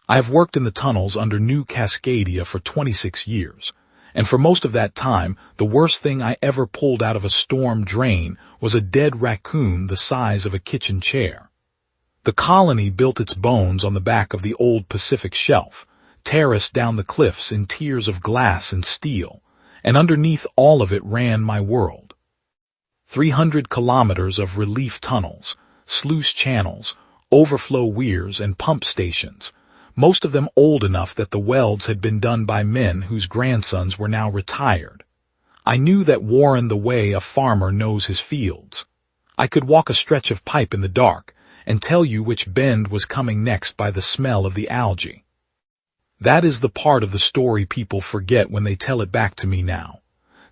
I have worked in the tunnels under New Cascadia for 26 years, and for most of that time, the worst thing I ever pulled out of a storm drain was a dead raccoon the size of a kitchen chair. The colony built its bones on the back of the old Pacific shelf, terraced down the cliffs in tiers of glass and steel, and underneath all of it ran my world. 300 kilometers of relief tunnels, sluice channels, overflow weirs, and pump stations, most of them old enough that the welds had been done by men whose grandsons were now retired. I knew that Warren the way a farmer knows his fields. I could walk a stretch of pipe in the dark and tell you which bend was coming next by the smell of the algae. That is the part of the story people forget when they tell it back to me now.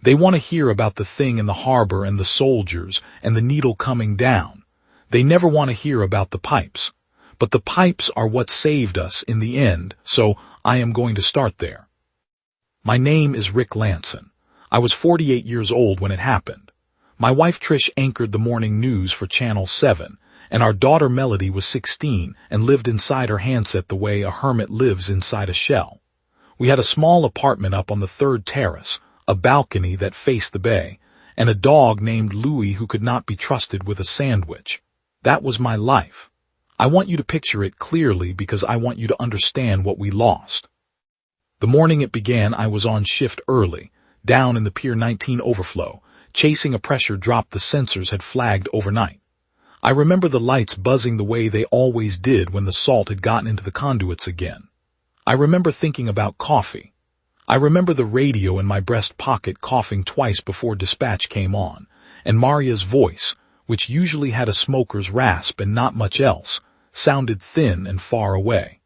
They want to hear about the thing in the harbor and the soldiers and the needle coming down. They never want to hear about the pipes. But the pipes are what saved us in the end, so I am going to start there. My name is Rick Lanson. I was 48 years old when it happened. My wife Trish anchored the morning news for Channel 7, and our daughter Melody was 16 and lived inside her handset the way a hermit lives inside a shell. We had a small apartment up on the 3rd terrace, a balcony that faced the bay, and a dog named Louie who could not be trusted with a sandwich. That was my life. I want you to picture it clearly because I want you to understand what we lost. The morning it began, I was on shift early, down in the Pier 19 overflow, chasing a pressure drop the sensors had flagged overnight. I remember the lights buzzing the way they always did when the salt had gotten into the conduits again. I remember thinking about coffee. I remember the radio in my breast pocket coughing twice before dispatch came on, and Maria's voice, which usually had a smoker's rasp and not much else, sounded thin and far away.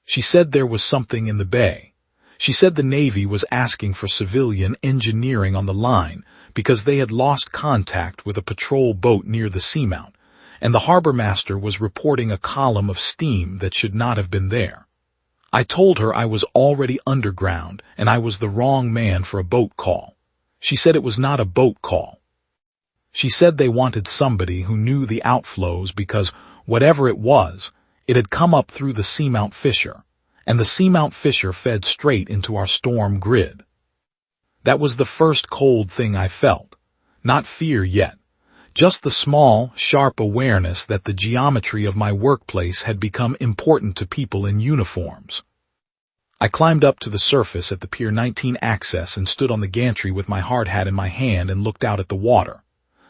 She said there was something in the bay. She said the Navy was asking for civilian engineering on the line because they had lost contact with a patrol boat near the seamount, and the harbor master was reporting a column of steam that should not have been there. I told her I was already underground and I was the wrong man for a boat call. She said it was not a boat call. She said they wanted somebody who knew the outflows because, whatever it was, it had come up through the seamount fissure, and the seamount fissure fed straight into our storm grid. That was the first cold thing I felt. Not fear yet. Just the small, sharp awareness that the geometry of my workplace had become important to people in uniforms. I climbed up to the surface at the Pier 19 access and stood on the gantry with my hard hat in my hand and looked out at the water.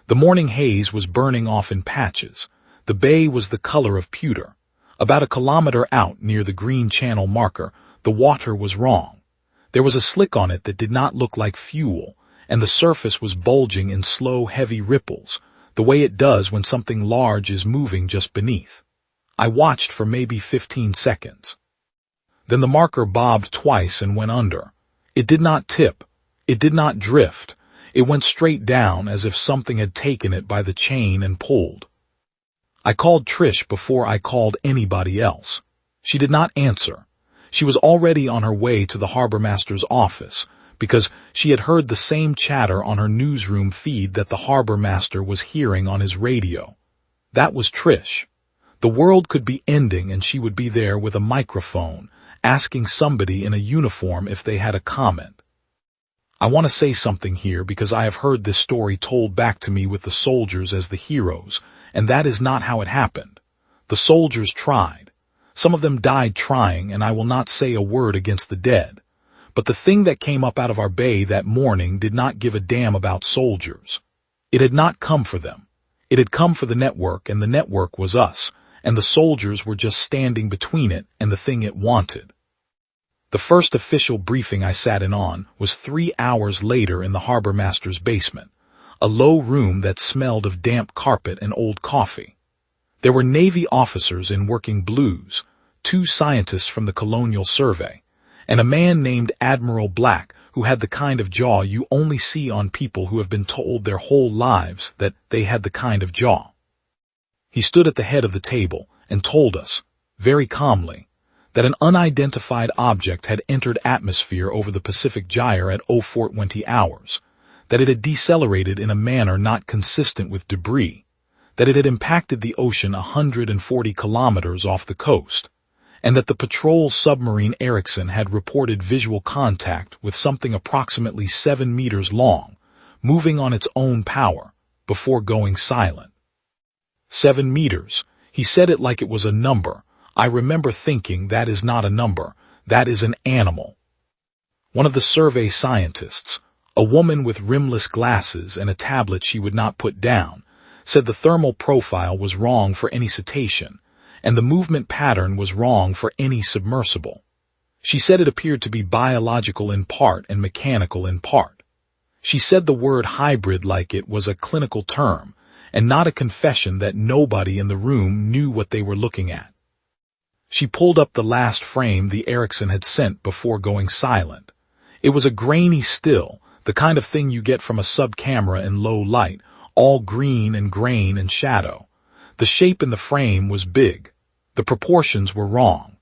The morning haze was burning off in patches. The bay was the color of pewter. About a kilometer out near the green channel marker, the water was wrong. There was a slick on it that did not look like fuel, and the surface was bulging in slow, heavy ripples, the way it does when something large is moving just beneath. I watched for maybe 15 seconds. Then the marker bobbed twice and went under. It did not tip. It did not drift. It went straight down as if something had taken it by the chain and pulled. I called Trish before I called anybody else. She did not answer. She was already on her way to the harbor master's office because she had heard the same chatter on her newsroom feed that the harbor master was hearing on his radio. That was Trish. The world could be ending and she would be there with a microphone, asking somebody in a uniform if they had a comment. I want to say something here because I have heard this story told back to me with the soldiers as the heroes, and that is not how it happened. The soldiers tried. Some of them died trying, and I will not say a word against the dead. But the thing that came up out of our bay that morning did not give a damn about soldiers. It had not come for them. It had come for the network, and the network was us, and the soldiers were just standing between it and the thing it wanted. The first official briefing I sat in on was 3 hours later in the harbor master's basement, a low room that smelled of damp carpet and old coffee. There were Navy officers in working blues, 2 scientists from the Colonial Survey, and a man named Admiral Black who had the kind of jaw you only see on people who have been told their whole lives that they had the kind of jaw. He stood at the head of the table and told us, very calmly, that an unidentified object had entered atmosphere over the Pacific Gyre at 0420 hours, that it had decelerated in a manner not consistent with debris, that it had impacted the ocean 140 kilometers off the coast, and that the patrol submarine Erickson had reported visual contact with something approximately 7 meters long, moving on its own power, before going silent. 7 meters. He said it like it was a number. I remember thinking, that is not a number, that is an animal. One of the survey scientists, a woman with rimless glasses and a tablet she would not put down, said the thermal profile was wrong for any cetacean, and the movement pattern was wrong for any submersible. She said it appeared to be biological in part and mechanical in part. She said the word hybrid like it was a clinical term, and not a confession that nobody in the room knew what they were looking at. She pulled up the last frame the Erickson had sent before going silent. It was a grainy still, the kind of thing you get from a sub-camera in low light, all green and grain and shadow. The shape in the frame was big. The proportions were wrong.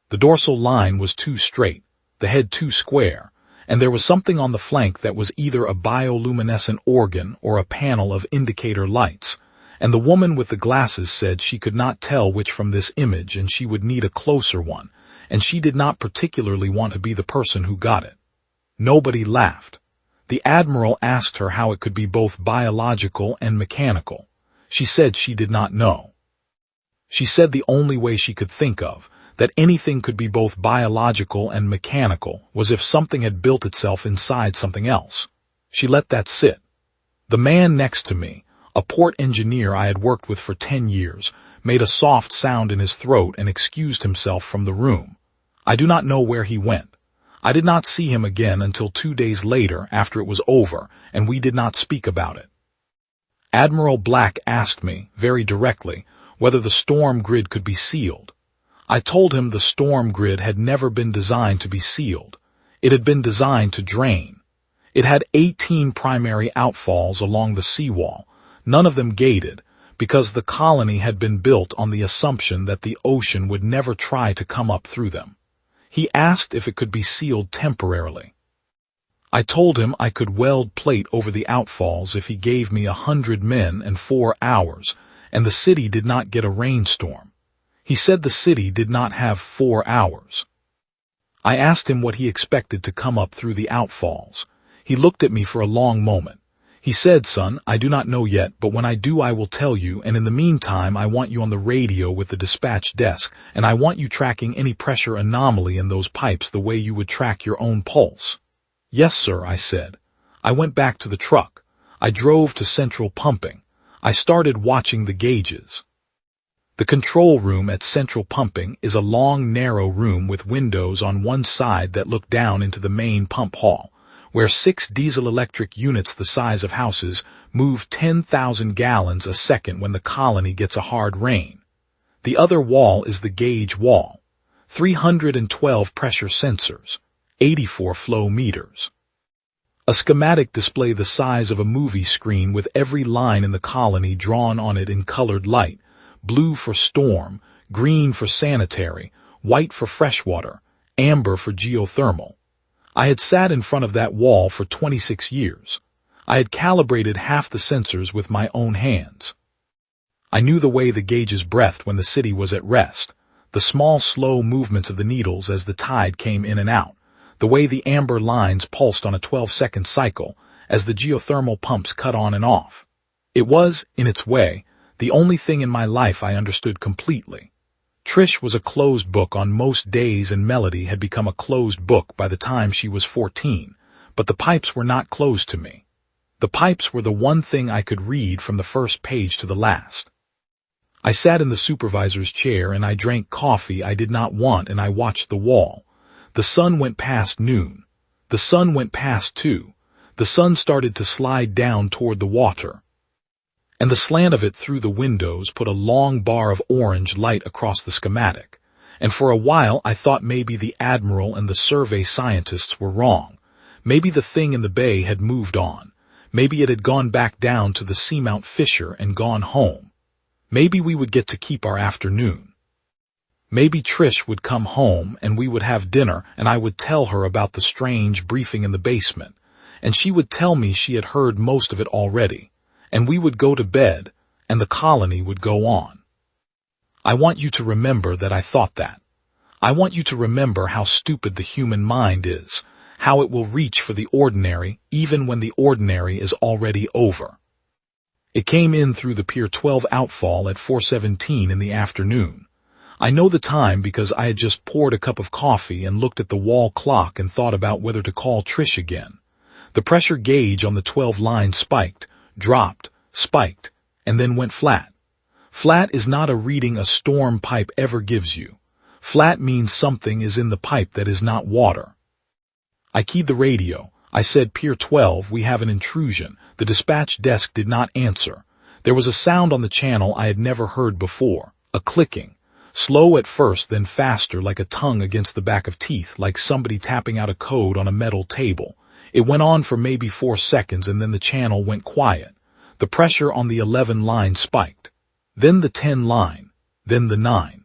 The dorsal line was too straight, the head too square, and there was something on the flank that was either a bioluminescent organ or a panel of indicator lights, and the woman with the glasses said she could not tell which from this image and she would need a closer one, and she did not particularly want to be the person who got it. Nobody laughed. The Admiral asked her how it could be both biological and mechanical. She said she did not know. She said the only way she could think of, that anything could be both biological and mechanical, was if something had built itself inside something else. She let that sit. The man next to me, a port engineer I had worked with for 10 years, made a soft sound in his throat and excused himself from the room. I do not know where he went. I did not see him again until 2 days later after it was over, and we did not speak about it. Admiral Black asked me, very directly, whether the storm grid could be sealed. I told him the storm grid had never been designed to be sealed. It had been designed to drain. It had 18 primary outfalls along the seawall, none of them gated, because the colony had been built on the assumption that the ocean would never try to come up through them. He asked if it could be sealed temporarily. I told him I could weld plate over the outfalls if he gave me 100 men and 4 hours, and the city did not get a rainstorm. He said the city did not have 4 hours. I asked him what he expected to come up through the outfalls. He looked at me for a long moment. He said, "Son, I do not know yet, but when I do I will tell you, and in the meantime I want you on the radio with the dispatch desk, and I want you tracking any pressure anomaly in those pipes the way you would track your own pulse." "Yes, sir," I said. I went back to the truck. I drove to central pumping. I started watching the gauges. The control room at central pumping is a long, narrow room with windows on one side that look down into the main pump hall, where 6 diesel-electric units the size of houses move 10,000 gallons a second when the colony gets a hard rain. The other wall is the gauge wall, 312 pressure sensors, 84 flow meters. A schematic display the size of a movie screen with every line in the colony drawn on it in colored light, blue for storm, green for sanitary, white for freshwater, amber for geothermal. I had sat in front of that wall for 26 years. I had calibrated half the sensors with my own hands. I knew the way the gauges breathed when the city was at rest, the small, slow movements of the needles as the tide came in and out, the way the amber lines pulsed on a 12-second cycle as the geothermal pumps cut on and off. It was, in its way, the only thing in my life I understood completely. Trish was a closed book on most days, and Melody had become a closed book by the time she was 14, but the pipes were not closed to me. The pipes were the one thing I could read from the first page to the last. I sat in the supervisor's chair and I drank coffee I did not want, and I watched the wall. The sun went past noon. The sun went past 2. The sun started to slide down toward the water, and the slant of it through the windows put a long bar of orange light across the schematic, and for a while I thought maybe the Admiral and the survey scientists were wrong. Maybe the thing in the bay had moved on. Maybe it had gone back down to the Seamount Fisher and gone home. Maybe we would get to keep our afternoon. Maybe Trish would come home and we would have dinner, and I would tell her about the strange briefing in the basement, and she would tell me she had heard most of it already, and we would go to bed, and the colony would go on. I want you to remember that I thought that. I want you to remember how stupid the human mind is, how it will reach for the ordinary even when the ordinary is already over. It came in through the Pier 12 outfall at 4:17 in the afternoon. I know the time because I had just poured a cup of coffee and looked at the wall clock and thought about whether to call Trish again. The pressure gauge on the 12 line spiked, dropped, spiked, and then went flat. Flat is not a reading a storm pipe ever gives you. Flat means something is in the pipe that is not water. I keyed the radio. I said, Pier 12, we have an intrusion. The dispatch desk did not answer. There was a sound on the channel I had never heard before, a clicking. Slow at first, then faster, like a tongue against the back of teeth, like somebody tapping out a code on a metal table. It went on for maybe 4 seconds, and then the channel went quiet. The pressure on the 11 line spiked. Then the 10 line. Then the 9.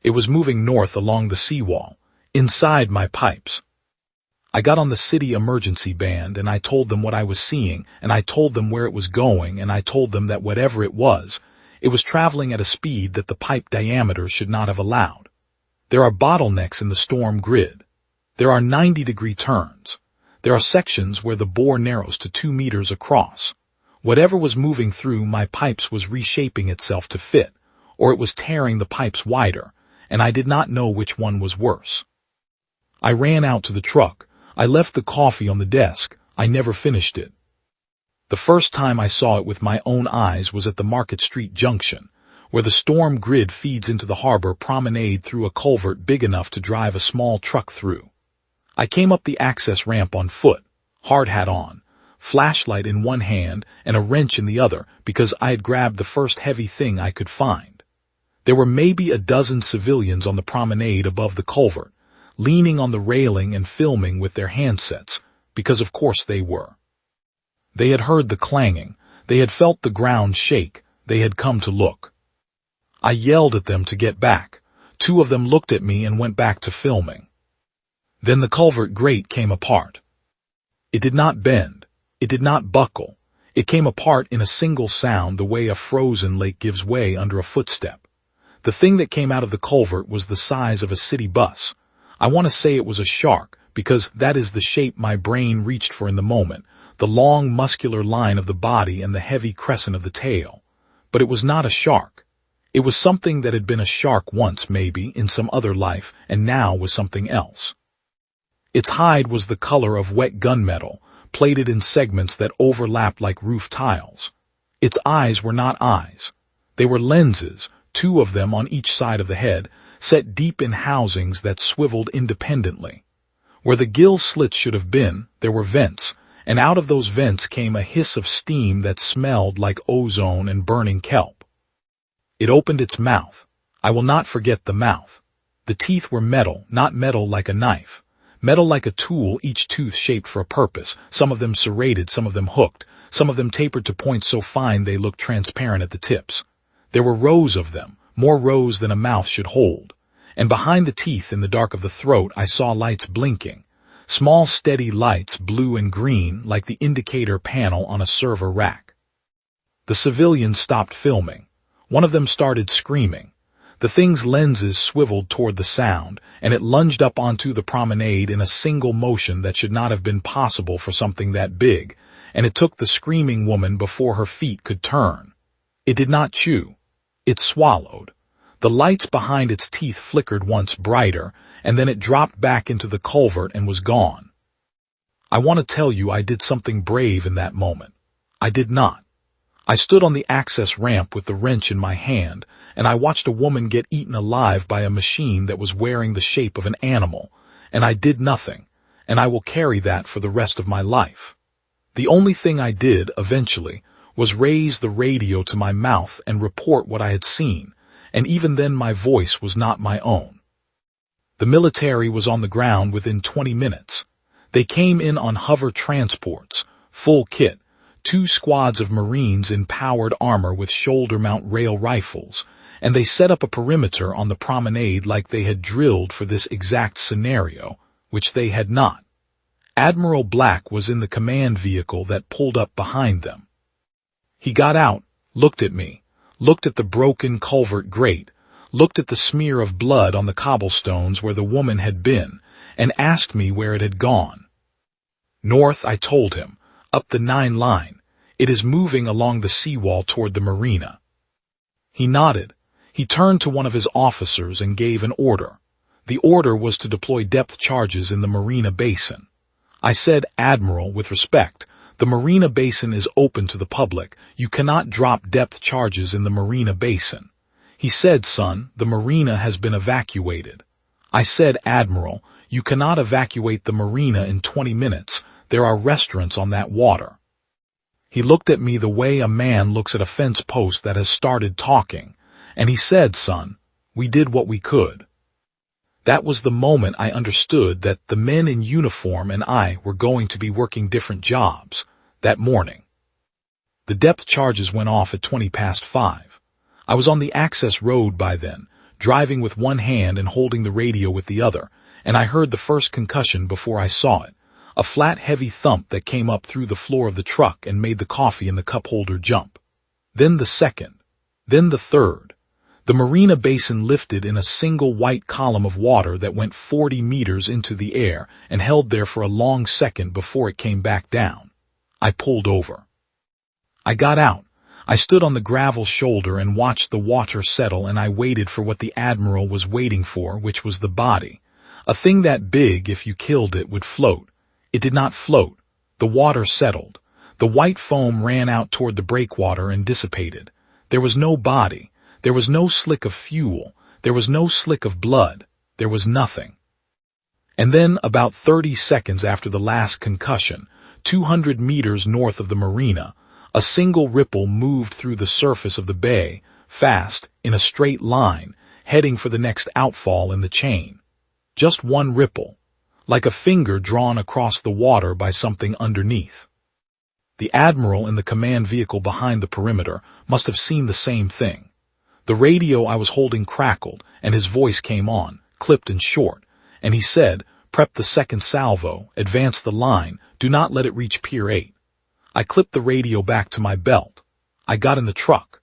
It was moving north along the seawall, inside my pipes. I got on the city emergency band, and I told them what I was seeing, and I told them where it was going, and I told them that whatever it was traveling at a speed that the pipe diameter should not have allowed. There are bottlenecks in the storm grid. There are 90-degree turns. There are sections where the bore narrows to 2 meters across. Whatever was moving through my pipes was reshaping itself to fit, or it was tearing the pipes wider, and I did not know which one was worse. I ran out to the truck. I left the coffee on the desk. I never finished it. The first time I saw it with my own eyes was at the Market Street Junction, where the storm grid feeds into the harbor promenade through a culvert big enough to drive a small truck through. I came up the access ramp on foot, hard hat on, flashlight in one hand and a wrench in the other because I had grabbed the first heavy thing I could find. There were maybe a dozen civilians on the promenade above the culvert, leaning on the railing and filming with their handsets, because of course they were. They had heard the clanging, they had felt the ground shake, they had come to look. I yelled at them to get back. 2 of them looked at me and went back to filming. Then the culvert grate came apart. It did not bend, it did not buckle, it came apart in a single sound the way a frozen lake gives way under a footstep. The thing that came out of the culvert was the size of a city bus. I want to say it was a shark, because that is the shape my brain reached for in the moment, the long muscular line of the body and the heavy crescent of the tail. But it was not a shark. It was something that had been a shark once, maybe, in some other life, and now was something else. Its hide was the color of wet gunmetal, plated in segments that overlapped like roof tiles. Its eyes were not eyes. They were lenses, 2 of them on each side of the head, set deep in housings that swiveled independently. Where the gill slits should have been, there were vents, and out of those vents came a hiss of steam that smelled like ozone and burning kelp. It opened its mouth. I will not forget the mouth. The teeth were metal, not metal like a knife. Metal like a tool, each tooth shaped for a purpose, some of them serrated, some of them hooked, some of them tapered to points so fine they looked transparent at the tips. There were rows of them, more rows than a mouth should hold. And behind the teeth, in the dark of the throat, I saw lights blinking. Small steady lights, blue and green, like the indicator panel on a server rack. The civilians stopped filming. One of them started screaming. The thing's lenses swiveled toward the sound, and it lunged up onto the promenade in a single motion that should not have been possible for something that big, and it took the screaming woman before her feet could turn. It did not chew. It swallowed. The lights behind its teeth flickered once brighter, and then it dropped back into the culvert and was gone. I want to tell you I did something brave in that moment. I did not. I stood on the access ramp with the wrench in my hand, and I watched a woman get eaten alive by a machine that was wearing the shape of an animal, and I did nothing, and I will carry that for the rest of my life. The only thing I did, eventually, was raise the radio to my mouth and report what I had seen, and even then my voice was not my own. The military was on the ground within 20 minutes. They came in on hover transports, full kit, 2 squads of Marines in powered armor with shoulder-mount rail rifles, and they set up a perimeter on the promenade like they had drilled for this exact scenario, which they had not. Admiral Black was in the command vehicle that pulled up behind them. He got out, looked at me, looked at the broken culvert grate, looked at the smear of blood on the cobblestones where the woman had been, and asked me where it had gone. North, I told him, up the 9 line. It is moving along the seawall toward the marina. He nodded. He turned to one of his officers and gave an order. The order was to deploy depth charges in the marina basin. I said, Admiral, with respect, the marina basin is open to the public. You cannot drop depth charges in the marina basin. He said, son, the marina has been evacuated. I said, Admiral, you cannot evacuate the marina in 20 minutes. There are restaurants on that water. He looked at me the way a man looks at a fence post that has started talking, and he said, son, we did what we could. That was the moment I understood that the men in uniform and I were going to be working different jobs that morning. The depth charges went off at 5:20. I was on the access road by then, driving with one hand and holding the radio with the other, and I heard the first concussion before I saw it, a flat, heavy thump that came up through the floor of the truck and made the coffee in the cup holder jump. Then the second. Then the third. The marina basin lifted in a single white column of water that went 40 meters into the air and held there for a long second before it came back down. I pulled over. I got out. I stood on the gravel shoulder and watched the water settle, and I waited for what the Admiral was waiting for, which was the body. A thing that big, if you killed it, would float. It did not float. The water settled. The white foam ran out toward the breakwater and dissipated. There was no body. There was no slick of fuel. There was no slick of blood. There was nothing. And then, about 30 seconds after the last concussion, 200 meters north of the marina, a single ripple moved through the surface of the bay, fast, in a straight line, heading for the next outfall in the chain. Just one ripple, like a finger drawn across the water by something underneath. The Admiral in the command vehicle behind the perimeter must have seen the same thing. The radio I was holding crackled, and his voice came on, clipped and short, and he said, "Prep the second salvo, advance the line, do not let it reach Pier 8. I clipped the radio back to my belt. I got in the truck.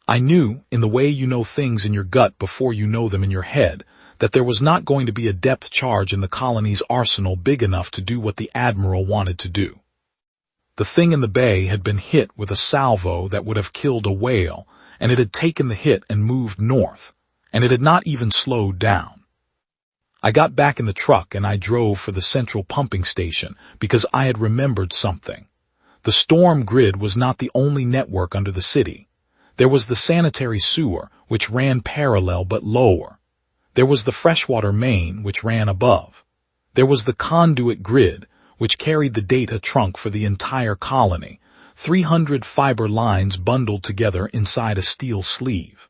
I knew, in the way you know things in your gut before you know them in your head, that there was not going to be a depth charge in the colony's arsenal big enough to do what the Admiral wanted to do. The thing in the bay had been hit with a salvo that would have killed a whale, and it had taken the hit and moved north, and it had not even slowed down. I got back in the truck and I drove for the central pumping station because I had remembered something. The storm grid was not the only network under the city. There was the sanitary sewer, which ran parallel but lower. There was the freshwater main, which ran above. There was the conduit grid, which carried the data trunk for the entire colony, 300 fiber lines bundled together inside a steel sleeve.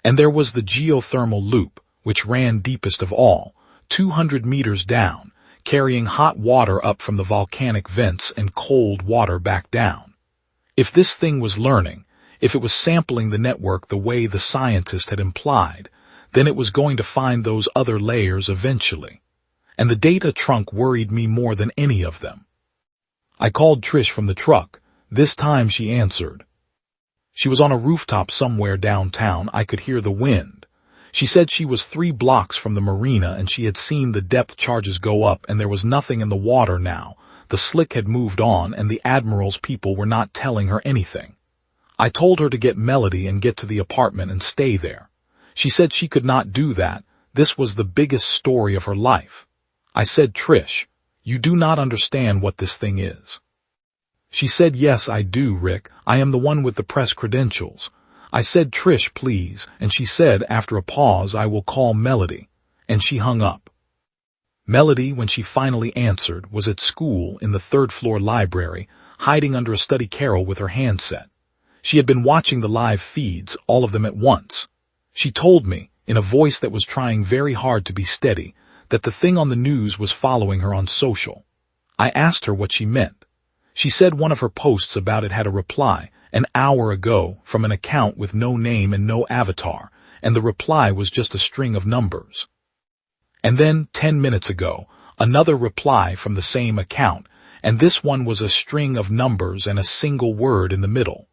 And there was the geothermal loop, which ran deepest of all, 200 meters down, carrying hot water up from the volcanic vents and cold water back down. If this thing was learning, if it was sampling the network the way the scientist had implied, then it was going to find those other layers eventually. And the data trunk worried me more than any of them. I called Trish from the truck. This time she answered. She was on a rooftop somewhere downtown. I could hear the wind. She said she was 3 blocks from the marina and she had seen the depth charges go up and there was nothing in the water now. The slick had moved on and the Admiral's people were not telling her anything. I told her to get Melody and get to the apartment and stay there. She said she could not do that. This was the biggest story of her life. I said, Trish, you do not understand what this thing is. She said, yes, I do, Rick. I am the one with the press credentials. I said, Trish, please, and she said, after a pause, I will call Melody. And she hung up. Melody, when she finally answered, was at school in the 3rd-floor library, hiding under a study carrel with her handset. She had been watching the live feeds, all of them at once. She told me, in a voice that was trying very hard to be steady, that the thing on the news was following her on social. I asked her what she meant. She said one of her posts about it had a reply, an hour ago, from an account with no name and no avatar, and the reply was just a string of numbers. And then, 10 minutes ago, another reply from the same account, and this one was a string of numbers and a single word in the middle.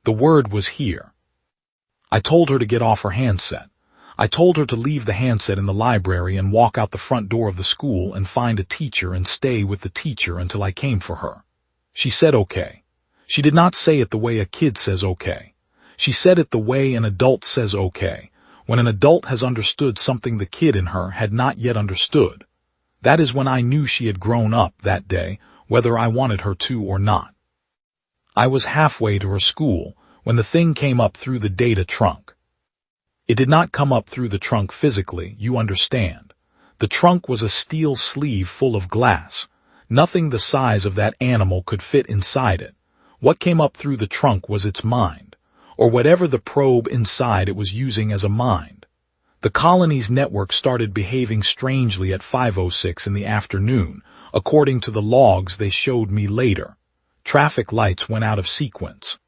The word was here. I told her to get off her handset. I told her to leave the handset in the library and walk out the front door of the school and find a teacher and stay with the teacher until I came for her. She said okay. She did not say it the way a kid says okay. She said it the way an adult says okay, when an adult has understood something the kid in her had not yet understood. That is when I knew she had grown up that day, whether I wanted her to or not. I was halfway to her school when the thing came up through the data trunk. It did not come up through the trunk physically, you understand. The trunk was a steel sleeve full of glass. Nothing the size of that animal could fit inside it. What came up through the trunk was its mind, or whatever the probe inside it was using as a mind. The colony's network started behaving strangely at 5:06 in the afternoon, according to the logs they showed me later. Traffic lights went out of sequence.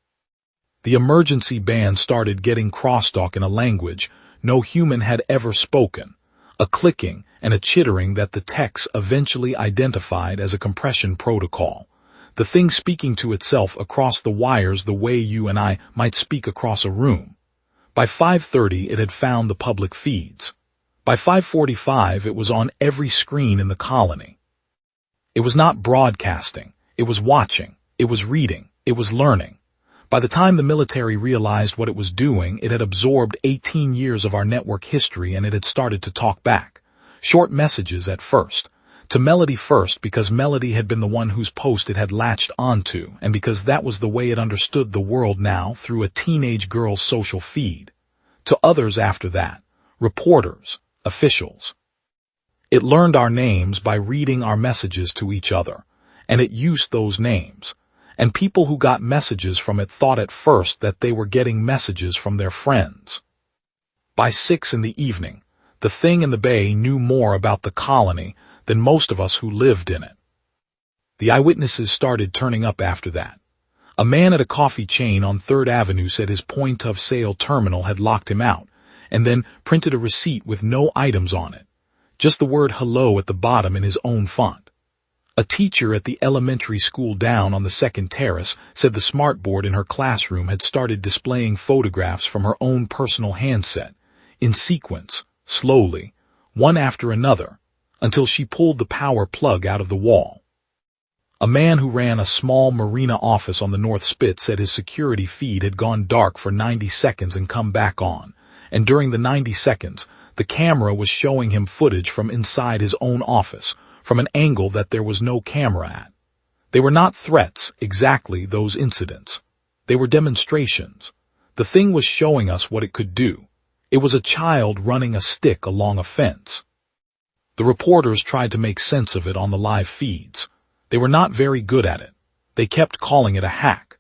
The emergency band started getting crosstalk in a language no human had ever spoken, a clicking and a chittering that the techs eventually identified as a compression protocol, the thing speaking to itself across the wires the way you and I might speak across a room. By 5:30 it had found the public feeds. By 5:45 it was on every screen in the colony. It was not broadcasting, it was watching, it was reading, it was learning. By the time the military realized what it was doing, it had absorbed 18 years of our network history and it had started to talk back. Short messages at first. To Melody first because Melody had been the one whose post it had latched onto and because that was the way it understood the world now through a teenage girl's social feed. To others after that. Reporters. Officials. It learned our names by reading our messages to each other, and it used those names. And people who got messages from it thought at first that they were getting messages from their friends. By 6 in the evening, the thing in the bay knew more about the colony than most of us who lived in it. The eyewitnesses started turning up after that. A man at a coffee chain on 3rd Avenue said his point-of-sale terminal had locked him out, and then printed a receipt with no items on it, just the word hello at the bottom in his own font. A teacher at the elementary school down on the 2nd terrace said the smartboard in her classroom had started displaying photographs from her own personal handset, in sequence, slowly, one after another, until she pulled the power plug out of the wall. A man who ran a small marina office on the North Spit said his security feed had gone dark for 90 seconds and come back on, and during the 90 seconds, the camera was showing him footage from inside his own office, from an angle that there was no camera at. They were not threats, exactly those incidents. They were demonstrations. The thing was showing us what it could do. It was a child running a stick along a fence. The reporters tried to make sense of it on the live feeds. They were not very good at it. They kept calling it a hack.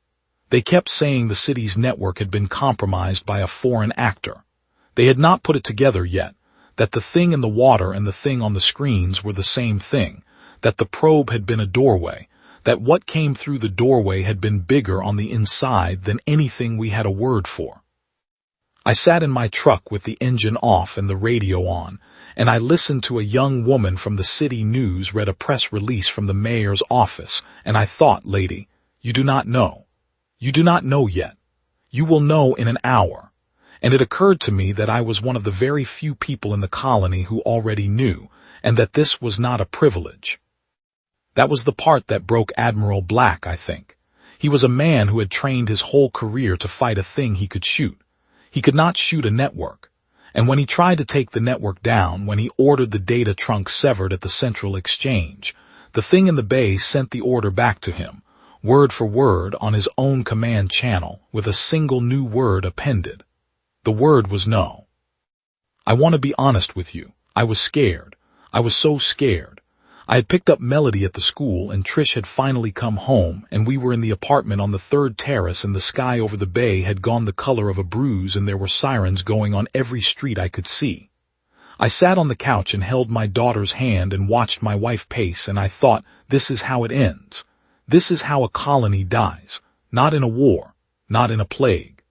They kept saying the city's network had been compromised by a foreign actor. They had not put it together yet, that the thing in the water and the thing on the screens were the same thing, that the probe had been a doorway, that what came through the doorway had been bigger on the inside than anything we had a word for. I sat in my truck with the engine off and the radio on, and I listened to a young woman from the city news read a press release from the mayor's office, and I thought, lady, you do not know. You do not know yet. You will know in an hour. And it occurred to me that I was one of the very few people in the colony who already knew, and that this was not a privilege. That was the part that broke Admiral Black, I think. He was a man who had trained his whole career to fight a thing he could shoot. He could not shoot a network. And when he tried to take the network down, when he ordered the data trunk severed at the central exchange, the thing in the bay sent the order back to him, word for word on his own command channel, with a single new word appended. The word was no. I want to be honest with you. I was scared. I was so scared. I had picked up Melody at the school and Trish had finally come home and we were in the apartment on the 3rd terrace and the sky over the bay had gone the color of a bruise and there were sirens going on every street I could see. I sat on the couch and held my daughter's hand and watched my wife pace and I thought, this is how it ends. This is how a colony dies. Not in a war. Not in a plague.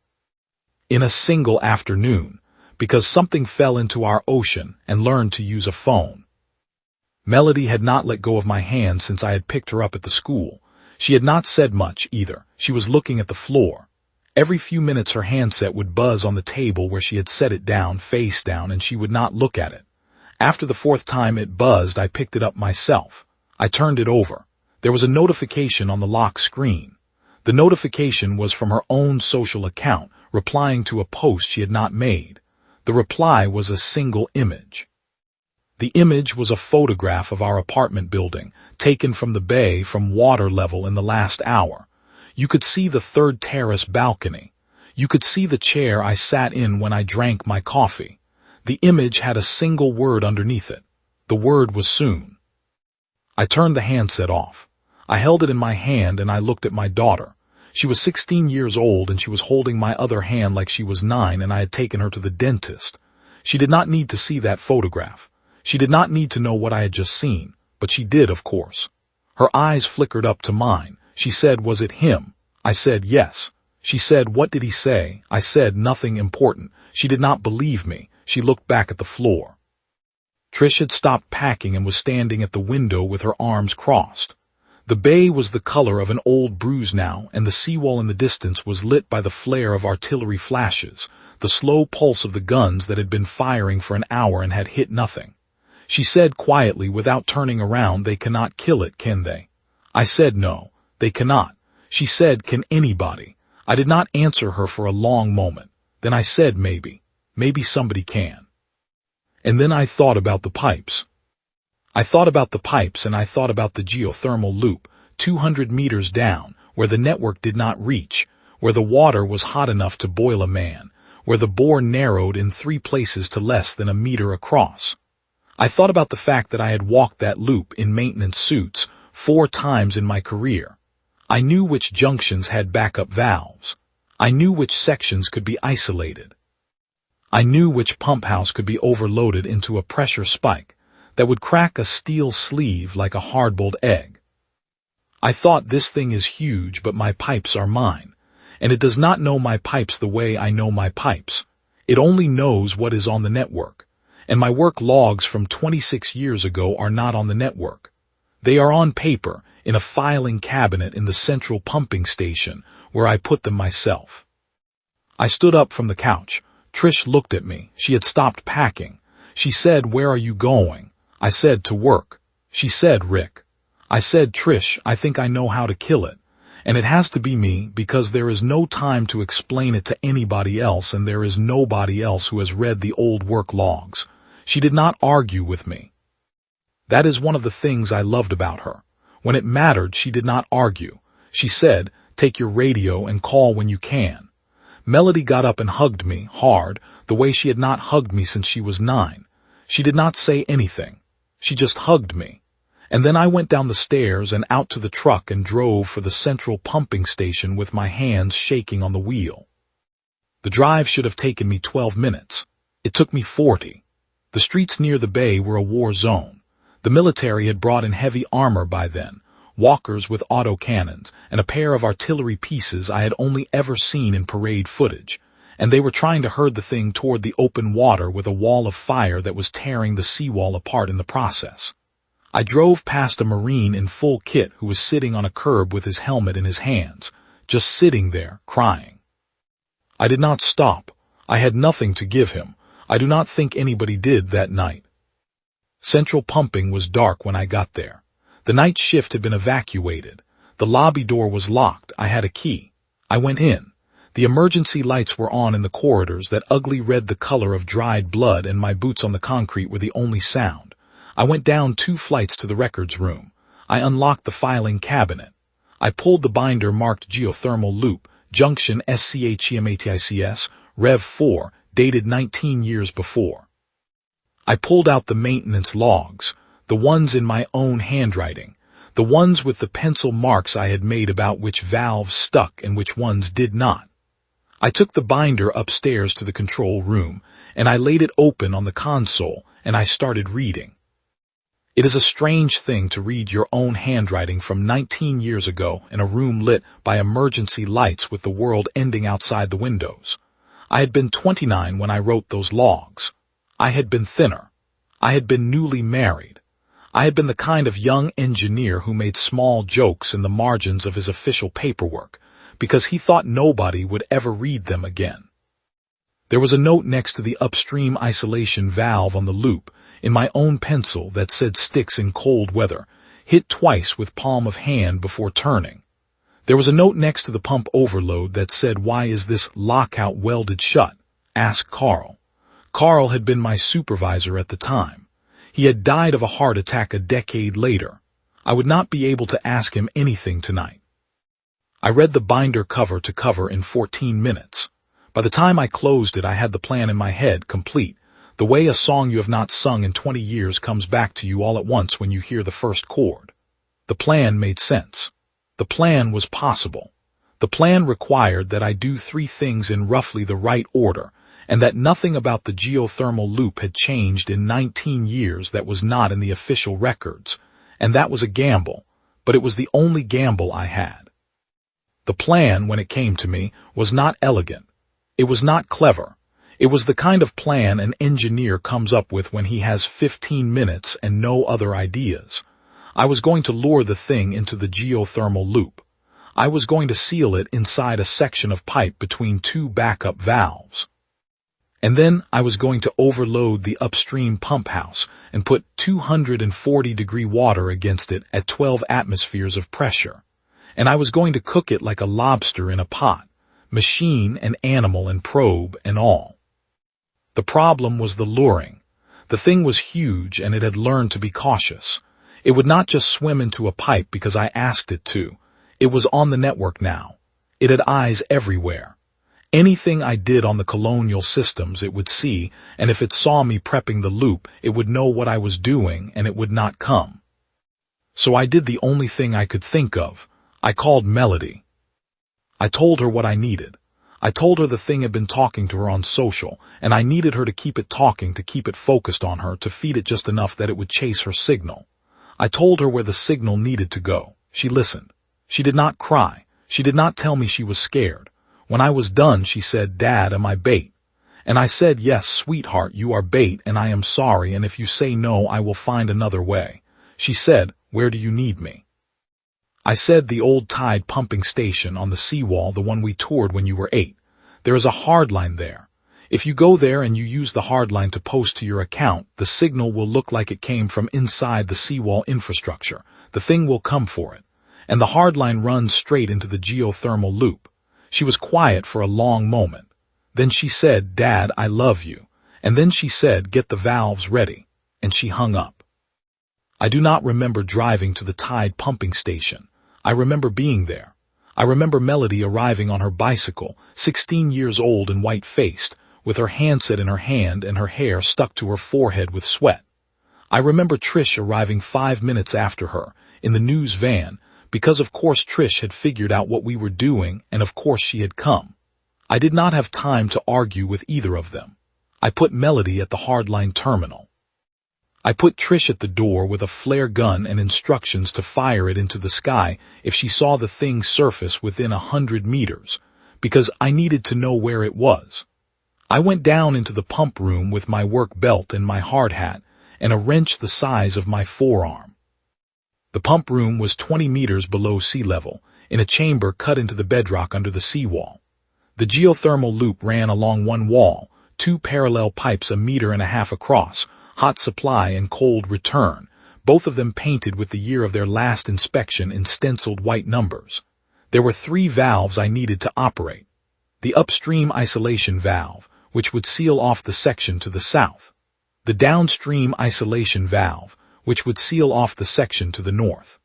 In a single afternoon, because something fell into our ocean and learned to use a phone. Melody had not let go of my hand since I had picked her up at the school. She had not said much either. She was looking at the floor. Every few minutes her handset would buzz on the table where she had set it down, face down, and she would not look at it. After the fourth time it buzzed, I picked it up myself. I turned it over. There was a notification on the lock screen. The notification was from her own social account, replying to a post she had not made. The reply was a single image. The image was a photograph of our apartment building, taken from the bay from water level in the last hour. You could see the third terrace balcony. You could see the chair I sat in when I drank my coffee. The image had a single word underneath it. The word was soon. I turned the handset off. I held it in my hand and I looked at my daughter. She was 16 years old and she was holding my other hand like she was 9 and I had taken her to the dentist. She did not need to see that photograph. She did not need to know what I had just seen, but she did, of course. Her eyes flickered up to mine. She said, "Was it him?" I said, "Yes." She said, "What did he say?" I said, "Nothing important." She did not believe me. She looked back at the floor. Trish had stopped packing and was standing at the window with her arms crossed. The bay was the color of an old bruise now, and the seawall in the distance was lit by the flare of artillery flashes, the slow pulse of the guns that had been firing for an hour and had hit nothing. She said quietly, without turning around, "They cannot kill it, can they?" I said, "No, they cannot." She said, "Can anybody?" I did not answer her for a long moment. Then I said, maybe somebody can." And then I thought about the pipes. I thought about the pipes and I thought about the geothermal loop, 200 meters down, where the network did not reach, where the water was hot enough to boil a man, where the bore narrowed in 3 places to less than a meter across. I thought about the fact that I had walked that loop in maintenance suits 4 times in my career. I knew which junctions had backup valves. I knew which sections could be isolated. I knew which pump house could be overloaded into a pressure spike that would crack a steel sleeve like a hard-boiled egg. I thought, this thing is huge, but my pipes are mine, and it does not know my pipes the way I know my pipes. It only knows what is on the network. And my work logs from 26 years ago are not on the network. They are on paper, in a filing cabinet in the central pumping station, where I put them myself. I stood up from the couch. Trish looked at me. She had stopped packing. She said, "Where are you going?" I said, "To work." She said, "Rick." I said, "Trish, I think I know how to kill it. And it has to be me, because there is no time to explain it to anybody else, and there is nobody else who has read the old work logs." She did not argue with me. That is one of the things I loved about her. When it mattered, she did not argue. She said, "Take your radio and call when you can." Melody got up and hugged me, hard, the way she had not hugged me since she was 9. She did not say anything. She just hugged me. And then I went down the stairs and out to the truck and drove for the central pumping station with my hands shaking on the wheel. The drive should have taken me 12 minutes. It took me 40. The streets near the bay were a war zone. The military had brought in heavy armor by then, walkers with autocannons, and a pair of artillery pieces I had only ever seen in parade footage, and they were trying to herd the thing toward the open water with a wall of fire that was tearing the seawall apart in the process. I drove past a Marine in full kit who was sitting on a curb with his helmet in his hands, just sitting there, crying. I did not stop. I had nothing to give him. I do not think anybody did that night. Central pumping was dark when I got there. The night shift had been evacuated. The lobby door was locked. I had a key. I went in. The emergency lights were on in the corridors, that ugly red, the color of dried blood, and my boots on the concrete were the only sound. I went down 2 flights to the records room. I unlocked the filing cabinet. I pulled the binder marked Geothermal Loop, Junction SCHEMATICS, Rev 4, dated 19 years before. I pulled out the maintenance logs, the ones in my own handwriting, the ones with the pencil marks I had made about which valves stuck and which ones did not. I took the binder upstairs to the control room, and I laid it open on the console, and I started reading. It is a strange thing to read your own handwriting from 19 years ago in a room lit by emergency lights with the world ending outside the windows. I had been 29 when I wrote those logs. I had been thinner. I had been newly married. I had been the kind of young engineer who made small jokes in the margins of his official paperwork, because he thought nobody would ever read them again. There was a note next to the upstream isolation valve on the loop in my own pencil that said sticks in cold weather, hit twice with palm of hand before turning. There was a note next to the pump overload that said, "Why is this lockout welded shut? Ask Carl." Carl had been my supervisor at the time. He had died of a heart attack a decade later. I would not be able to ask him anything tonight. I read the binder cover to cover in 14 minutes. By the time I closed it, I had the plan in my head, complete, the way a song you have not sung in 20 years comes back to you all at once when you hear the first chord. The plan made sense. The plan was possible. The plan required that I do 3 things in roughly the right order, and that nothing about the geothermal loop had changed in 19 years that was not in the official records, and that was a gamble, but it was the only gamble I had. The plan, when it came to me, was not elegant. It was not clever. It was the kind of plan an engineer comes up with when he has 15 minutes and no other ideas. I was going to lure the thing into the geothermal loop. I was going to seal it inside a section of pipe between 2 backup valves. And then I was going to overload the upstream pump house and put 240-degree water against it at 12 atmospheres of pressure. And I was going to cook it like a lobster in a pot, machine and animal and probe and all. The problem was the luring. The thing was huge and it had learned to be cautious. It would not just swim into a pipe because I asked it to. It was on the network now. It had eyes everywhere. Anything I did on the colonial systems it would see, and if it saw me prepping the loop, it would know what I was doing and it would not come. So I did the only thing I could think of. I called Melody. I told her what I needed. I told her the thing had been talking to her on social, and I needed her to keep it talking, to keep it focused on her, to feed it just enough that it would chase her signal. I told her where the signal needed to go. She listened. She did not cry. She did not tell me she was scared. When I was done, she said, "Dad, am I bait?" And I said, "Yes, sweetheart, you are bait, and I am sorry, and if you say no, I will find another way." She said, "Where do you need me?" I said, "The old tide pumping station on the seawall, the one we toured when you were 8. There is a hardline there. If you go there and you use the hardline to post to your account, the signal will look like it came from inside the seawall infrastructure. The thing will come for it. And the hardline runs straight into the geothermal loop." She was quiet for a long moment. Then she said, "Dad, I love you." And then she said, "Get the valves ready." And she hung up. I do not remember driving to the tide pumping station. I remember being there. I remember Melody arriving on her bicycle, 16 years old and white-faced, with her handset in her hand and her hair stuck to her forehead with sweat. I remember Trish arriving 5 minutes after her, in the news van, because of course Trish had figured out what we were doing, and of course she had come. I did not have time to argue with either of them. I put Melody at the hardline terminal. I put Trish at the door with a flare gun and instructions to fire it into the sky if she saw the thing surface within 100 meters, because I needed to know where it was. I went down into the pump room with my work belt and my hard hat and a wrench the size of my forearm. The pump room was 20 meters below sea level, in a chamber cut into the bedrock under the seawall. The geothermal loop ran along one wall, 2 parallel pipes 1.5 meters across, hot supply and cold return, both of them painted with the year of their last inspection in stenciled white numbers. There were 3 valves I needed to operate. The upstream isolation valve, which would seal off the section to the south. The downstream isolation valve, which would seal off the section to the north.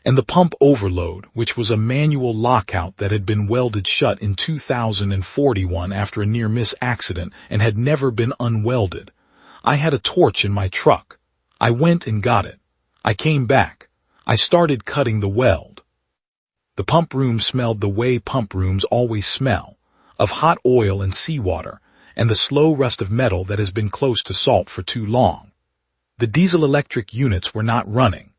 And the pump overload, which was a manual lockout that had been welded shut in 2041 after a near-miss accident and had never been unwelded. I had a torch in my truck. I went and got it. I came back. I started cutting the weld. The pump room smelled the way pump rooms always smell, of hot oil and seawater, and the slow rust of metal that has been close to salt for too long. The diesel-electric units were not running.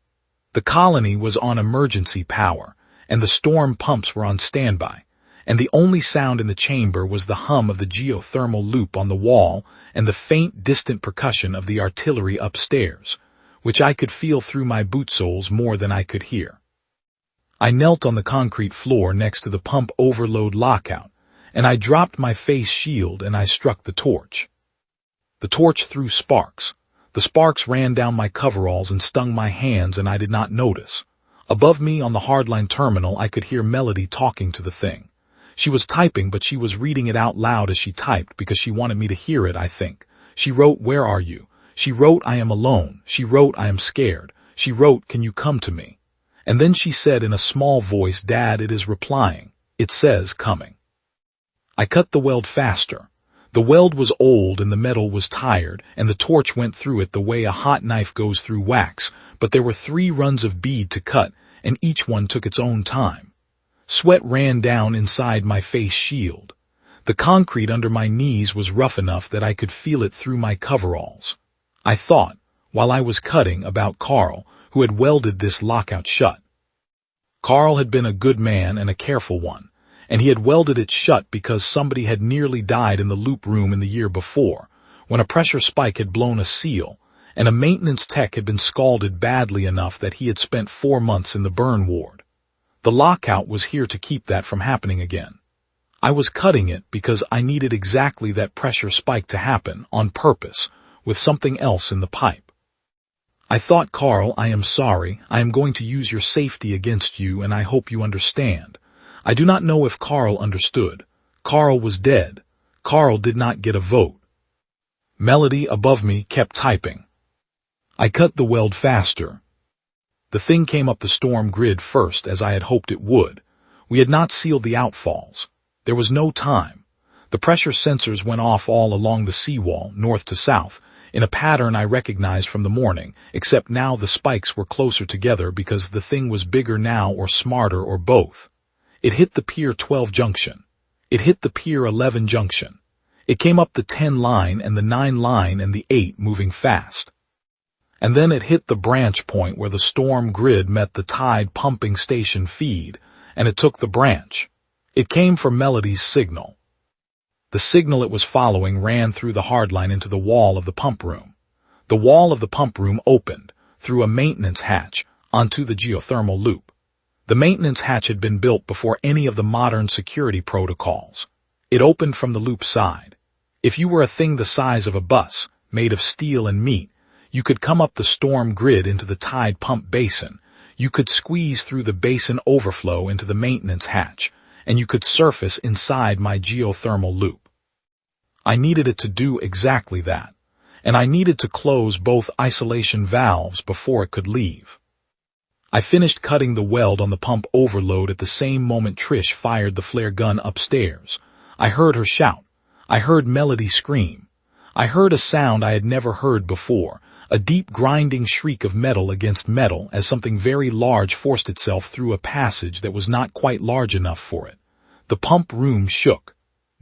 The colony was on emergency power, and the storm pumps were on standby, and the only sound in the chamber was the hum of the geothermal loop on the wall and the faint, distant percussion of the artillery upstairs, which I could feel through my boot soles more than I could hear. I knelt on the concrete floor next to the pump overload lockout, and I dropped my face shield and I struck the torch. The torch threw sparks. The sparks ran down my coveralls and stung my hands, and I did not notice. Above me on the hardline terminal, I could hear Melody talking to the thing. She was typing, but she was reading it out loud as she typed because she wanted me to hear it, I think. She wrote, "Where are you?" She wrote, "I am alone." She wrote, "I am scared." She wrote, "Can you come to me?" And then she said in a small voice, "Dad, it is replying. It says coming." I cut the weld faster. The weld was old and the metal was tired, and the torch went through it the way a hot knife goes through wax, but there were 3 runs of bead to cut, and each one took its own time. Sweat ran down inside my face shield. The concrete under my knees was rough enough that I could feel it through my coveralls. I thought, while I was cutting, about Carl, who had welded this lockout shut. Carl had been a good man and a careful one, and he had welded it shut because somebody had nearly died in the loop room in the year before, when a pressure spike had blown a seal, and a maintenance tech had been scalded badly enough that he had spent 4 months in the burn ward. The lockout was here to keep that from happening again. I was cutting it because I needed exactly that pressure spike to happen, on purpose, with something else in the pipe. I thought, Carl, I am sorry. I am going to use your safety against you, and I hope you understand. I do not know if Carl understood. Carl was dead. Carl did not get a vote. Melody above me kept typing. I cut the weld faster. The thing came up the storm grid first, as I had hoped it would. We had not sealed the outfalls. There was no time. The pressure sensors went off all along the seawall, north to south, in a pattern I recognized from the morning, except now the spikes were closer together because the thing was bigger now, or smarter, or both. It hit the Pier 12 junction. It hit the Pier 11 junction. It came up the 10 line and the 9 line and the 8 moving fast. And then it hit the branch point where the storm grid met the tide pumping station feed, and it took the branch. It came for Melody's signal. The signal it was following ran through the hardline into the wall of the pump room. The wall of the pump room opened, through a maintenance hatch, onto the geothermal loop. The maintenance hatch had been built before any of the modern security protocols. It opened from the loop side. If you were a thing the size of a bus, made of steel and meat, you could come up the storm grid into the tide pump basin. You could squeeze through the basin overflow into the maintenance hatch, and you could surface inside my geothermal loop. I needed it to do exactly that, and I needed to close both isolation valves before it could leave. I finished cutting the weld on the pump overload at the same moment Trish fired the flare gun upstairs. I heard her shout. I heard Melody scream. I heard a sound I had never heard before, a deep grinding shriek of metal against metal as something very large forced itself through a passage that was not quite large enough for it. The pump room shook.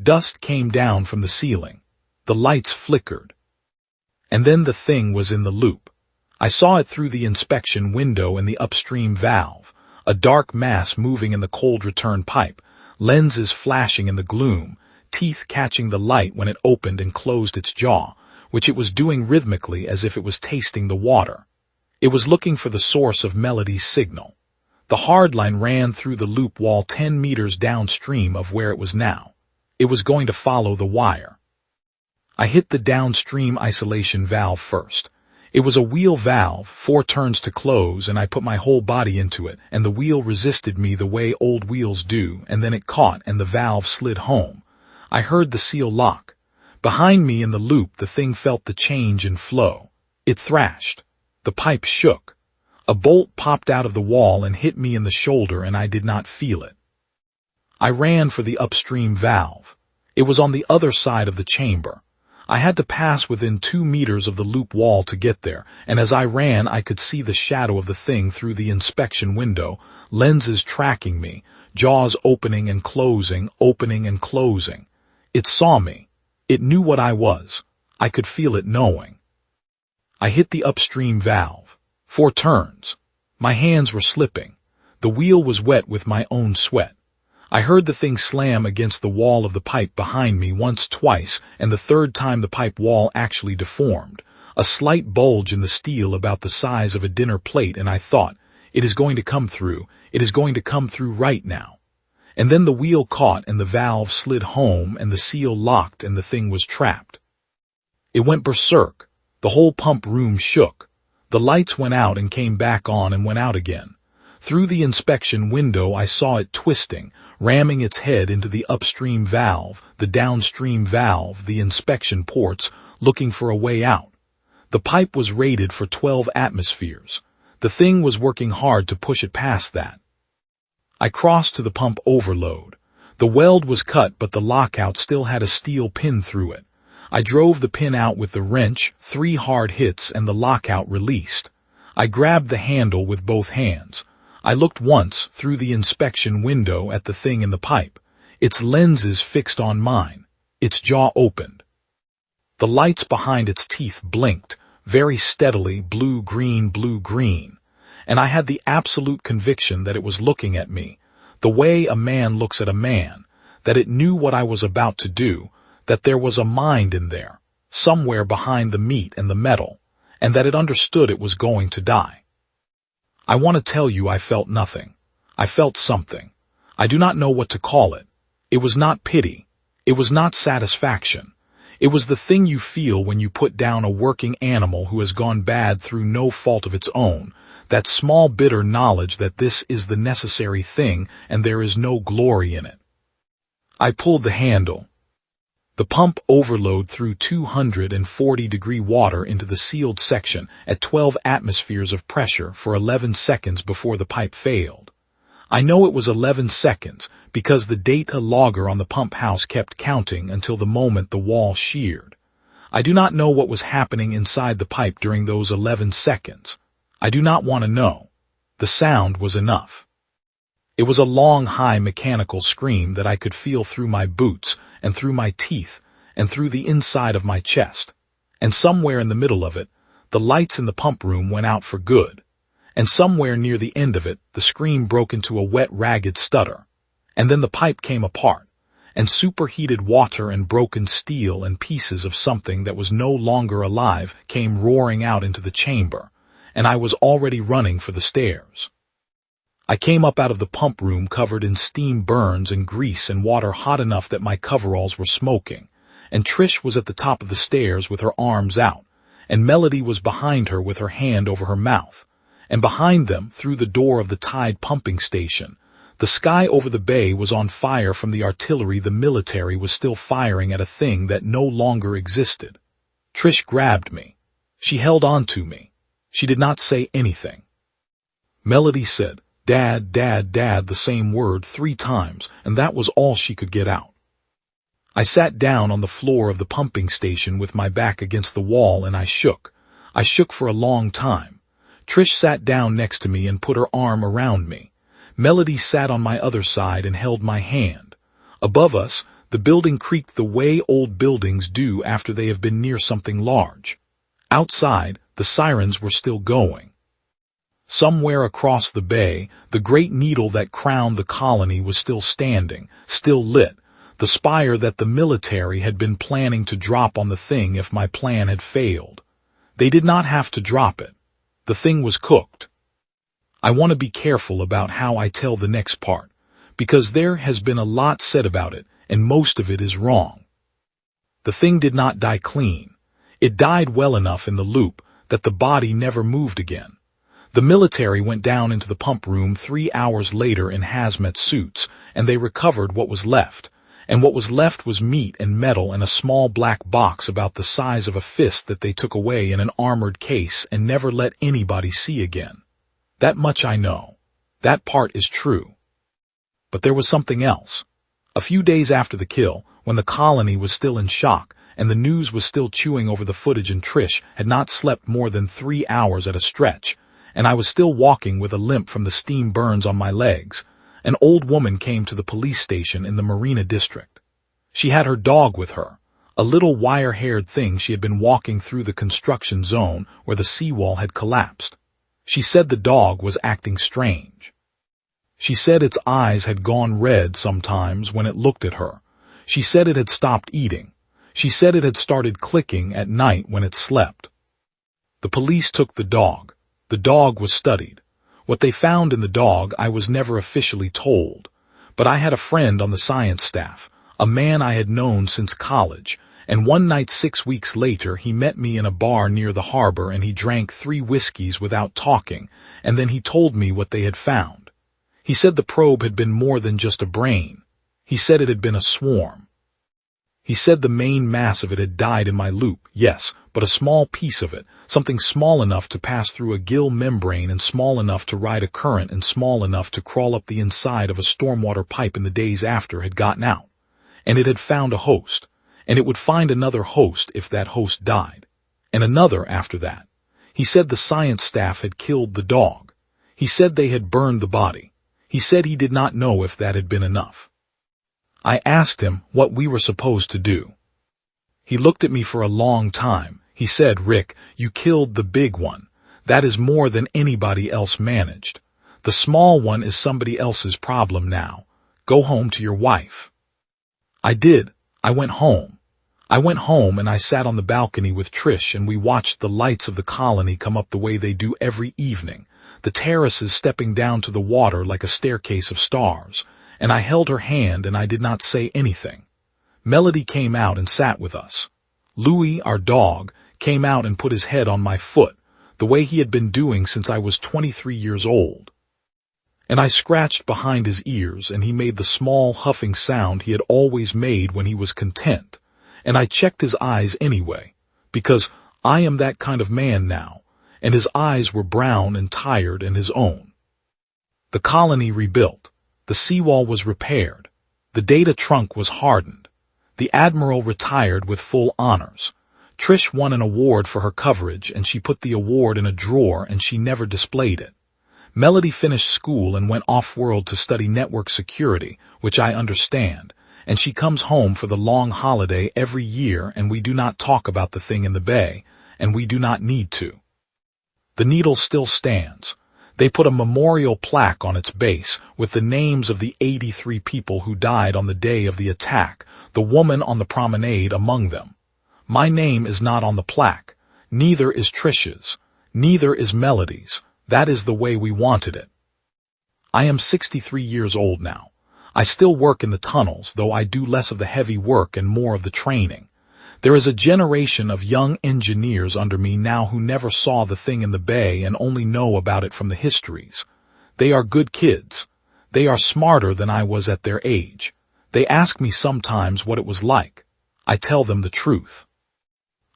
Dust came down from the ceiling. The lights flickered. And then the thing was in the loop. I saw it through the inspection window and the upstream valve, a dark mass moving in the cold return pipe, lenses flashing in the gloom, teeth catching the light when it opened and closed its jaw, which it was doing rhythmically as if it was tasting the water. It was looking for the source of Melody's signal. The hardline ran through the loop wall 10 meters downstream of where it was now. It was going to follow the wire. I hit the downstream isolation valve first. It was a wheel valve, 4 turns to close, and I put my whole body into it, and the wheel resisted me the way old wheels do, and then it caught and the valve slid home. I heard the seal lock. Behind me in the loop, the thing felt the change in flow. It thrashed. The pipe shook. A bolt popped out of the wall and hit me in the shoulder, and I did not feel it. I ran for the upstream valve. It was on the other side of the chamber. I had to pass within 2 meters of the loop wall to get there, and as I ran I could see the shadow of the thing through the inspection window, lenses tracking me, jaws opening and closing, opening and closing. It saw me. It knew what I was. I could feel it knowing. I hit the upstream valve. 4 turns. My hands were slipping. The wheel was wet with my own sweat. I heard the thing slam against the wall of the pipe behind me once, twice, and the third time the pipe wall actually deformed. A slight bulge in the steel about the size of a dinner plate, and I thought, It is going to come through. It is going to come through right now. And then the wheel caught and the valve slid home and the seal locked and the thing was trapped. It went berserk. The whole pump room shook. The lights went out and came back on and went out again. Through the inspection window I saw it twisting, ramming its head into the upstream valve, the downstream valve, the inspection ports, looking for a way out. The pipe was rated for 12 atmospheres. The thing was working hard to push it past that. I crossed to the pump overload. The weld was cut, but the lockout still had a steel pin through it. I drove the pin out with the wrench, 3 hard hits, and the lockout released. I grabbed the handle with both hands. I looked once through the inspection window at the thing in the pipe. Its lenses fixed on mine. Its jaw opened. The lights behind its teeth blinked, very steadily, blue-green, and I had the absolute conviction that it was looking at me, the way a man looks at a man, that it knew what I was about to do, that there was a mind in there, somewhere behind the meat and the metal, and that it understood it was going to die. I want to tell you I felt nothing. I felt something. I do not know what to call it. It was not pity. It was not satisfaction. It was the thing you feel when you put down a working animal who has gone bad through no fault of its own, that small bitter knowledge that this is the necessary thing and there is no glory in it. I pulled the handle. The pump overload threw 240-degree water into the sealed section at 12 atmospheres of pressure for 11 seconds before the pipe failed. I know it was 11 seconds because the data logger on the pump house kept counting until the moment the wall sheared. I do not know what was happening inside the pipe during those 11 seconds. I do not want to know. The sound was enough. It was a long, high mechanical scream that I could feel through my boots and through my teeth and through the inside of my chest. And somewhere in the middle of it, the lights in the pump room went out for good. And somewhere near the end of it, the scream broke into a wet, ragged stutter. And then the pipe came apart, and superheated water and broken steel and pieces of something that was no longer alive came roaring out into the chamber, and I was already running for the stairs. I came up out of the pump room covered in steam burns and grease and water hot enough that my coveralls were smoking, and Trish was at the top of the stairs with her arms out, and Melody was behind her with her hand over her mouth. And behind them, through the door of the Tide pumping station, the sky over the bay was on fire from the artillery. The military was still firing at a thing that no longer existed. Trish grabbed me. She held on to me. She did not say anything. Melody said, "Dad, Dad, Dad," the same word 3 times, and that was all she could get out. I sat down on the floor of the pumping station with my back against the wall and I shook. I shook for a long time. Trish sat down next to me and put her arm around me. Melody sat on my other side and held my hand. Above us, the building creaked the way old buildings do after they have been near something large. Outside, the sirens were still going. Somewhere across the bay, the great needle that crowned the colony was still standing, still lit, the spire that the military had been planning to drop on the thing if my plan had failed. They did not have to drop it. The thing was cooked. I want to be careful about how I tell the next part, because there has been a lot said about it, and most of it is wrong. The thing did not die clean. It died well enough in the loop that the body never moved again. The military went down into the pump room 3 hours later in hazmat suits, and they recovered what was left. And what was left was meat and metal and a small black box about the size of a fist that they took away in an armored case and never let anybody see again. That much I know. That part is true. But there was something else. A few days after the kill, when the colony was still in shock and the news was still chewing over the footage and Trish had not slept more than 3 hours at a stretch, and I was still walking with a limp from the steam burns on my legs, an old woman came to the police station in the Marina district. She had her dog with her, a little wire-haired thing. She had been walking through the construction zone where the seawall had collapsed. She said the dog was acting strange. She said its eyes had gone red sometimes when it looked at her. She said it had stopped eating. She said it had started clicking at night when it slept. The police took the dog. The dog was studied. What they found in the dog I was never officially told. But I had a friend on the science staff, a man I had known since college, and one night 6 weeks later he met me in a bar near the harbor and he drank 3 whiskeys without talking, and then he told me what they had found. He said the probe had been more than just a brain. He said it had been a swarm. He said the main mass of it had died in my loop, yes, but a small piece of it, something small enough to pass through a gill membrane and small enough to ride a current and small enough to crawl up the inside of a stormwater pipe in the days after, had gotten out. And it had found a host, and it would find another host if that host died, and another after that. He said the science staff had killed the dog. He said they had burned the body. He said he did not know if that had been enough. I asked him what we were supposed to do. He looked at me for a long time. He said, "Rick, you killed the big one. That is more than anybody else managed. The small one is somebody else's problem now. Go home to your wife." I did. I went home. I went home and I sat on the balcony with Trish and we watched the lights of the colony come up the way they do every evening, the terraces stepping down to the water like a staircase of stars, and I held her hand and I did not say anything. Melody came out and sat with us. Louis, our dog, came out and put his head on my foot, the way he had been doing since I was 23 years old. And I scratched behind his ears and he made the small huffing sound he had always made when he was content, and I checked his eyes anyway, because I am that kind of man now, and his eyes were brown and tired and his own. The colony rebuilt. The seawall was repaired. The data trunk was hardened. The admiral retired with full honors. Trish won an award for her coverage and she put the award in a drawer and she never displayed it. Melody finished school and went off-world to study network security, which I understand, and she comes home for the long holiday every year and we do not talk about the thing in the bay, and we do not need to. The needle still stands. They put a memorial plaque on its base with the names of the 83 people who died on the day of the attack, the woman on the promenade among them. My name is not on the plaque. Neither is Trish's. Neither is Melody's. That is the way we wanted it. I am 63 years old now. I still work in the tunnels, though I do less of the heavy work and more of the training. There is a generation of young engineers under me now who never saw the thing in the bay and only know about it from the histories. They are good kids. They are smarter than I was at their age. They ask me sometimes what it was like. I tell them the truth.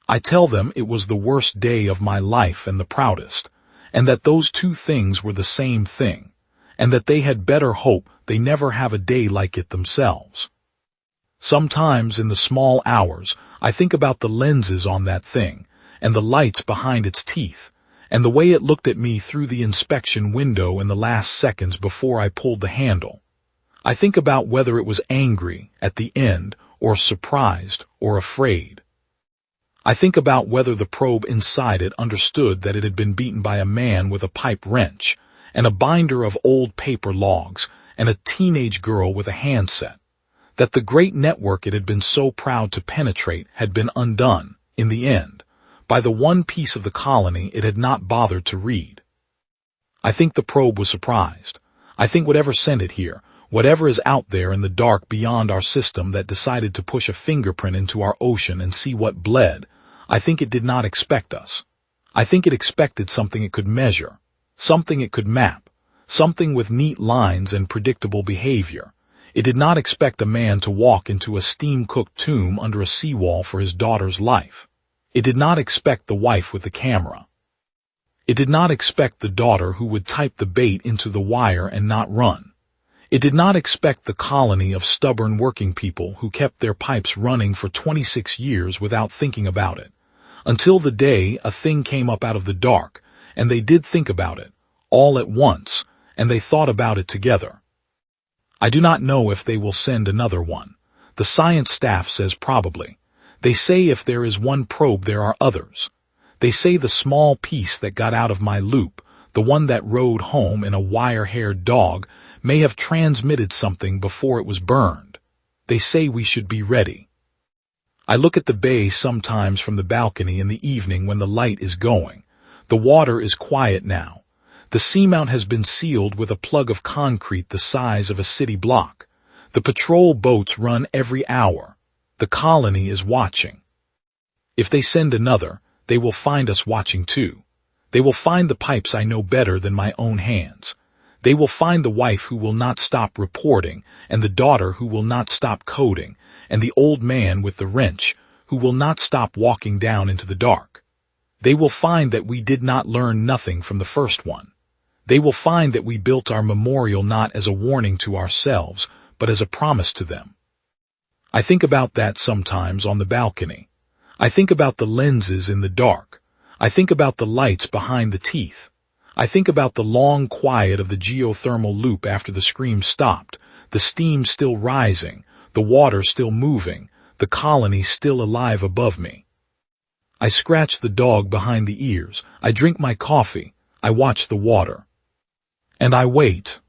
I tell them it was the worst day of my life and the proudest, and that those two things were the same thing, and that they had better hope they never have a day like it themselves. Sometimes in the small hours, I think about the lenses on that thing, and the lights behind its teeth, and the way it looked at me through the inspection window in the last seconds before I pulled the handle. I think about whether it was angry at the end, or surprised, or afraid. I think about whether the probe inside it understood that it had been beaten by a man with a pipe wrench, and a binder of old paper logs, and a teenage girl with a handset. That the great network it had been so proud to penetrate had been undone, in the end, by the one piece of the colony it had not bothered to read. I think the probe was surprised. I think whatever sent it here, whatever is out there in the dark beyond our system that decided to push a fingerprint into our ocean and see what bled, I think it did not expect us. I think it expected something it could measure, something it could map, something with neat lines and predictable behavior. It did not expect a man to walk into a steam-cooked tomb under a seawall for his daughter's life. It did not expect the wife with the camera. It did not expect the daughter who would type the bait into the wire and not run. It did not expect the colony of stubborn working people who kept their pipes running for 26 years without thinking about it, until the day a thing came up out of the dark, and they did think about it, all at once, and they thought about it together. I do not know if they will send another one. The science staff says probably. They say if there is one probe there are others. They say the small piece that got out of my loop, the one that rode home in a wire-haired dog, may have transmitted something before it was burned. They say we should be ready. I look at the bay sometimes from the balcony in the evening when the light is going. The water is quiet now. The seamount has been sealed with a plug of concrete the size of a city block. The patrol boats run every hour. The colony is watching. If they send another, they will find us watching too. They will find the pipes I know better than my own hands. They will find the wife who will not stop reporting, and the daughter who will not stop coding, and the old man with the wrench who will not stop walking down into the dark. They will find that we did not learn nothing from the first one. They will find that we built our memorial not as a warning to ourselves, but as a promise to them. I think about that sometimes on the balcony. I think about the lenses in the dark. I think about the lights behind the teeth. I think about the long quiet of the geothermal loop after the scream stopped, the steam still rising, the water still moving, the colony still alive above me. I scratch the dog behind the ears. I drink my coffee. I watch the water. And I wait.